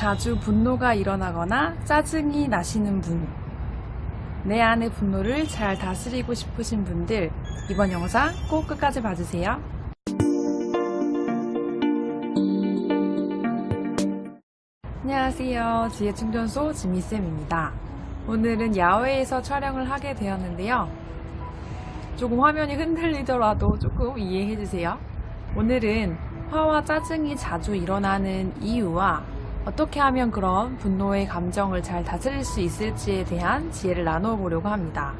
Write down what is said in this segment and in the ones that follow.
자주 분노가 일어나거나 짜증이 나시는 분, 내 안의 분노를 잘 다스리고 싶으신 분들, 이번 영상 꼭 끝까지 봐주세요. 안녕하세요. 지혜충전소 지미쌤입니다. 오늘은 야외에서 촬영을 하게 되었는데요. 조금 화면이 흔들리더라도 조금 이해해주세요. 오늘은 화와 짜증이 자주 일어나는 이유와 어떻게 하면 그런 분노의 감정을 잘 다스릴 수 있을지에 대한 지혜를 나눠보려고 합니다.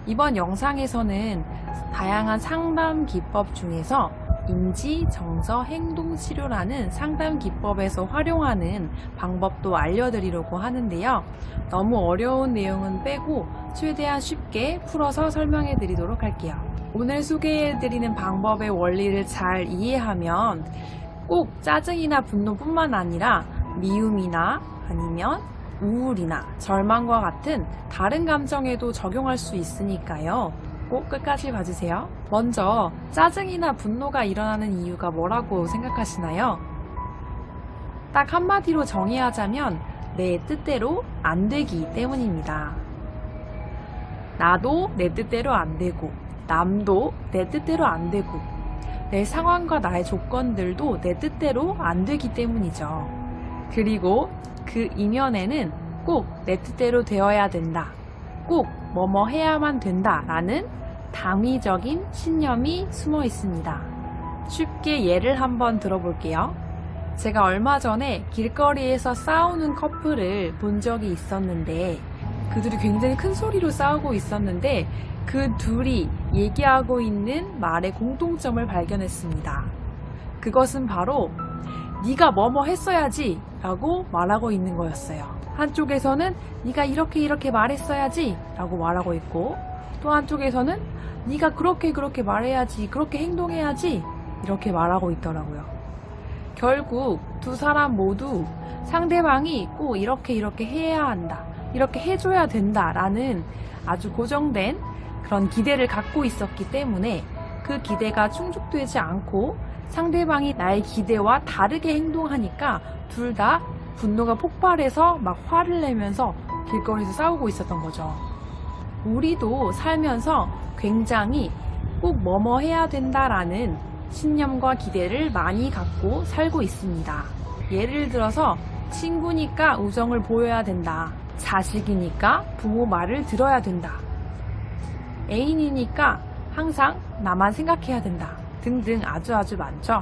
이번 영상에서는 다양한 상담 기법 중에서 인지, 정서, 행동 치료라는 상담 기법에서 활용하는 방법도 알려드리려고 하는데요. 너무 어려운 내용은 빼고 최대한 쉽게 풀어서 설명해 드리도록 할게요. 오늘 소개해 드리는 방법의 원리를 잘 이해하면 꼭 짜증이나 분노뿐만 아니라 미움이나 아니면 우울이나 절망과 같은 다른 감정에도 적용할 수 있으니까요. 꼭 끝까지 봐주세요. 먼저 짜증이나 분노가 일어나는 이유가 뭐라고 생각하시나요? 딱 한마디로 정의하자면 내 뜻대로 안 되기 때문입니다. 나도 내 뜻대로 안 되고 남도 내 뜻대로 안 되고 내 상황과 나의 조건들도 내 뜻대로 안 되기 때문이죠. 그리고 그 이면에는 꼭 내 뜻대로 되어야 된다, 꼭 뭐뭐 해야만 된다 라는 당위적인 신념이 숨어 있습니다. 쉽게 예를 한번 들어볼게요. 제가 얼마 전에 길거리에서 싸우는 커플을 본 적이 있었는데 그들이 굉장히 큰 소리로 싸우고 있었는데 그 둘이 얘기하고 있는 말의 공통점을 발견했습니다. 그것은 바로 네가 뭐뭐 했어야지 라고 말하고 있는 거였어요. 한쪽에서는 네가 이렇게 말했어야지 라고 말하고 있고, 또 한쪽에서는 네가 그렇게 말해야지, 그렇게 행동해야지 이렇게 말하고 있더라고요. 결국 두 사람 모두 상대방이 꼭 이렇게 해야 한다, 이렇게 해줘야 된다 라는 아주 고정된 그런 기대를 갖고 있었기 때문에 그 기대가 충족되지 않고 상대방이 나의 기대와 다르게 행동하니까 둘 다 분노가 폭발해서 막 화를 내면서 길거리에서 싸우고 있었던 거죠. 우리도 살면서 굉장히 꼭 뭐뭐 해야 된다라는 신념과 기대를 많이 갖고 살고 있습니다. 예를 들어서 친구니까 우정을 보여야 된다, 자식이니까 부모 말을 들어야 된다, 애인이니까 항상 나만 생각해야 된다 등등 아주 많죠.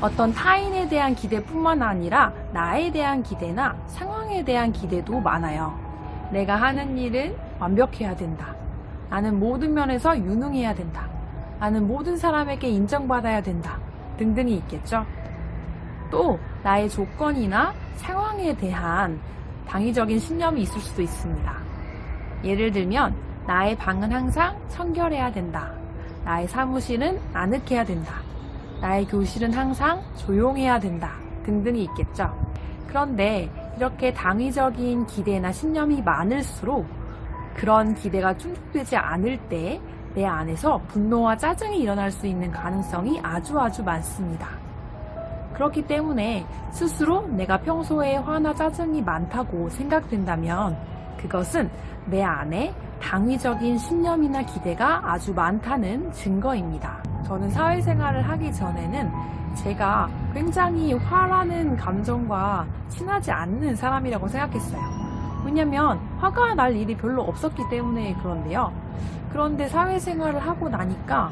어떤 타인에 대한 기대뿐만 아니라 나에 대한 기대나 상황에 대한 기대도 많아요. 내가 하는 일은 완벽해야 된다, 나는 모든 면에서 유능해야 된다, 나는 모든 사람에게 인정받아야 된다 등등이 있겠죠. 또 나의 조건이나 상황에 대한 당위적인 신념이 있을 수도 있습니다. 예를 들면 나의 방은 항상 청결해야 된다, 나의 사무실은 아늑해야 된다, 나의 교실은 항상 조용해야 된다 등등이 있겠죠. 그런데 이렇게 당위적인 기대나 신념이 많을수록 그런 기대가 충족되지 않을 때 내 안에서 분노와 짜증이 일어날 수 있는 가능성이 아주 많습니다. 그렇기 때문에 스스로 내가 평소에 화나 짜증이 많다고 생각된다면 그것은 내 안에 당위적인 신념이나 기대가 아주 많다는 증거입니다. 저는 사회생활을 하기 전에는 제가 굉장히 화라는 감정과 친하지 않는 사람이라고 생각했어요. 왜냐면 화가 날 일이 별로 없었기 때문에 그런데요. 그런데 사회생활을 하고 나니까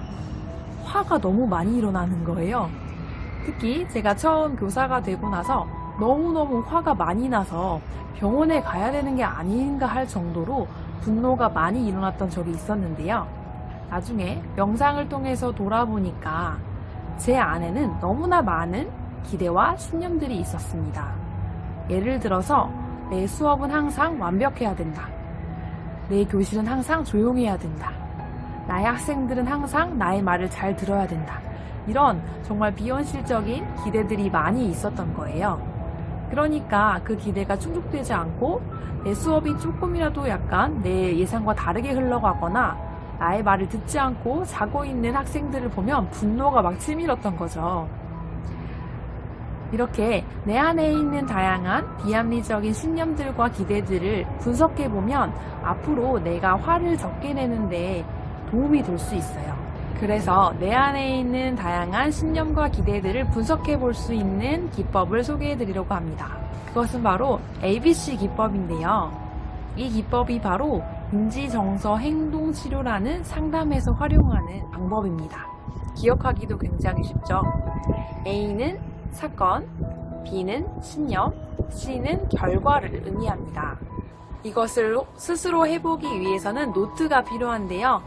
화가 너무 많이 일어나는 거예요. 특히 제가 처음 교사가 되고 나서 너무너무 화가 많이 나서 병원에 가야 되는 게 아닌가 할 정도로 분노가 많이 일어났던 적이 있었는데요. 나중에 명상을 통해서 돌아보니까 제 안에는 너무나 많은 기대와 신념들이 있었습니다. 예를 들어서 내 수업은 항상 완벽해야 된다, 내 교실은 항상 조용해야 된다, 나의 학생들은 항상 나의 말을 잘 들어야 된다, 이런 정말 비현실적인 기대들이 많이 있었던 거예요. 그러니까 그 기대가 충족되지 않고 내 수업이 조금이라도 약간 내 예상과 다르게 흘러가거나 나의 말을 듣지 않고 자고 있는 학생들을 보면 분노가 막 치밀었던 거죠. 이렇게 내 안에 있는 다양한 비합리적인 신념들과 기대들을 분석해보면 앞으로 내가 화를 적게 내는데 도움이 될 수 있어요. 그래서 내 안에 있는 다양한 신념과 기대들을 분석해볼 수 있는 기법을 소개해드리려고 합니다. 그것은 바로 ABC 기법인데요. 이 기법이 바로 인지정서행동치료라는 상담에서 활용하는 방법입니다. 기억하기도 굉장히 쉽죠. A는 사건, B는 신념, C는 결과를 의미합니다. 이것을 스스로 해보기 위해서는 노트가 필요한데요.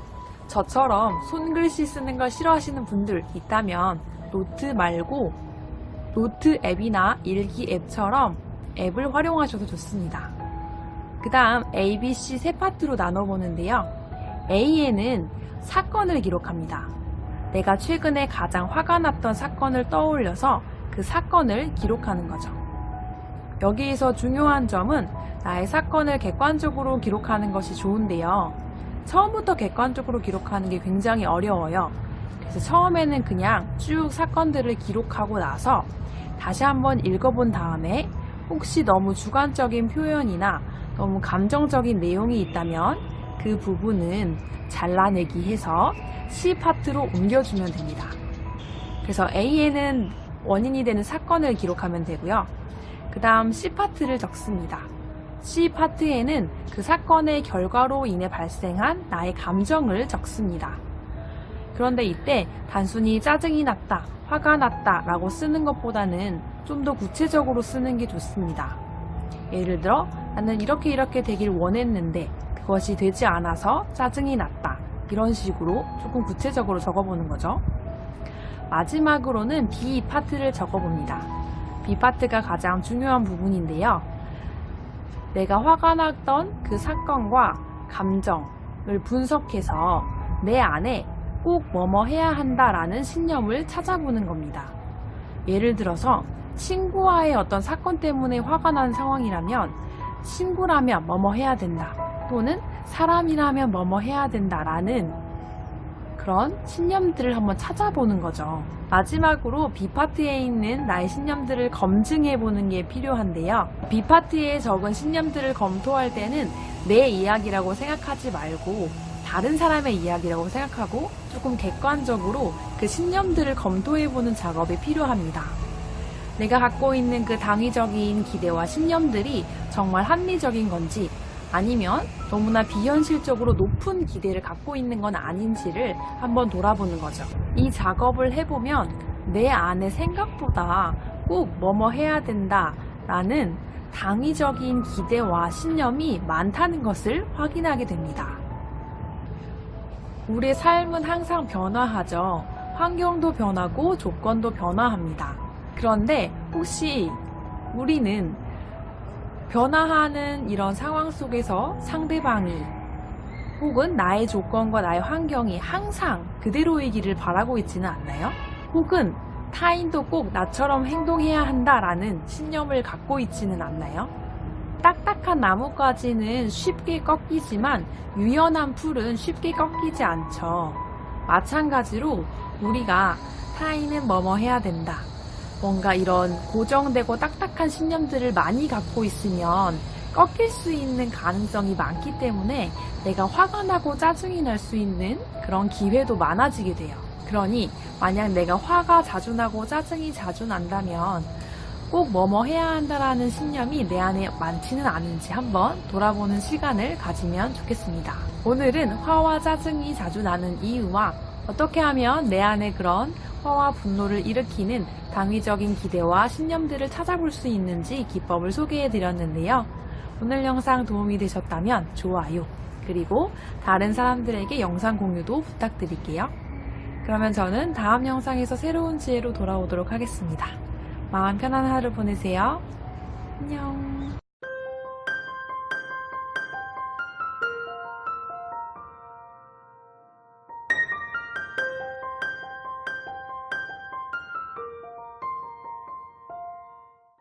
저처럼 손글씨 쓰는 걸 싫어하시는 분들 있다면 노트 말고 노트 앱이나 일기 앱처럼 앱을 활용하셔도 좋습니다. 그 다음 A, B, C 세 파트로 나눠보는데요. A에는 사건을 기록합니다. 내가 최근에 가장 화가 났던 사건을 떠올려서 그 사건을 기록하는 거죠. 여기에서 중요한 점은 나의 사건을 객관적으로 기록하는 것이 좋은데요. 처음부터 객관적으로 기록하는 게 굉장히 어려워요. 그래서 처음에는 그냥 쭉 사건들을 기록하고 나서 다시 한번 읽어본 다음에 혹시 너무 주관적인 표현이나 너무 감정적인 내용이 있다면 그 부분은 잘라내기 해서 C 파트로 옮겨주면 됩니다. 그래서 A에는 원인이 되는 사건을 기록하면 되고요. 그 다음 C 파트를 적습니다. C 파트에는 그 사건의 결과로 인해 발생한 나의 감정을 적습니다. 그런데 이때 단순히 짜증이 났다, 화가 났다 라고 쓰는 것보다는 좀 더 구체적으로 쓰는 게 좋습니다. 예를 들어 나는 이렇게 되길 원했는데 그것이 되지 않아서 짜증이 났다. 이런 식으로 조금 구체적으로 적어보는 거죠. 마지막으로는 B 파트를 적어봅니다. B 파트가 가장 중요한 부분인데요. 내가 화가 났던 그 사건과 감정을 분석해서 내 안에 꼭 뭐뭐 해야 한다라는 신념을 찾아보는 겁니다. 예를 들어서 친구와의 어떤 사건 때문에 화가 난 상황이라면 친구라면 뭐뭐 해야 된다 또는 사람이라면 뭐뭐 해야 된다라는 그런 신념들을 한번 찾아보는 거죠. 마지막으로 B파트에 있는 나의 신념들을 검증해보는 게 필요한데요. B파트에 적은 신념들을 검토할 때는 내 이야기라고 생각하지 말고 다른 사람의 이야기라고 생각하고 조금 객관적으로 그 신념들을 검토해보는 작업이 필요합니다. 내가 갖고 있는 그 당위적인 기대와 신념들이 정말 합리적인 건지 아니면 너무나 비현실적으로 높은 기대를 갖고 있는 건 아닌지를 한번 돌아보는 거죠. 이 작업을 해보면 내 안에 생각보다 꼭 뭐뭐 해야 된다라는 당위적인 기대와 신념이 많다는 것을 확인하게 됩니다. 우리의 삶은 항상 변화하죠. 환경도 변하고 조건도 변화합니다. 그런데 혹시 우리는 변화하는 이런 상황 속에서 상대방이 혹은 나의 조건과 나의 환경이 항상 그대로이기를 바라고 있지는 않나요? 혹은 타인도 꼭 나처럼 행동해야 한다라는 신념을 갖고 있지는 않나요? 딱딱한 나뭇가지는 쉽게 꺾이지만 유연한 풀은 쉽게 꺾이지 않죠. 마찬가지로 우리가 타인은 뭐뭐 해야 된다. 뭔가 이런 고정되고 딱딱한 신념들을 많이 갖고 있으면 꺾일 수 있는 가능성이 많기 때문에 내가 화가 나고 짜증이 날 수 있는 그런 기회도 많아지게 돼요. 그러니 만약 내가 화가 자주 나고 짜증이 자주 난다면 꼭 뭐뭐 해야 한다라는 신념이 내 안에 많지는 않은지 한번 돌아보는 시간을 가지면 좋겠습니다. 오늘은 화와 짜증이 자주 나는 이유와 어떻게 하면 내 안에 그런 화와 분노를 일으키는 당위적인 기대와 신념들을 찾아볼 수 있는지 기법을 소개해 드렸는데요. 오늘 영상 도움이 되셨다면 좋아요, 그리고 다른 사람들에게 영상 공유도 부탁드릴게요. 그러면 저는 다음 영상에서 새로운 지혜로 돌아오도록 하겠습니다. 마음 편안한 하루 보내세요. 안녕.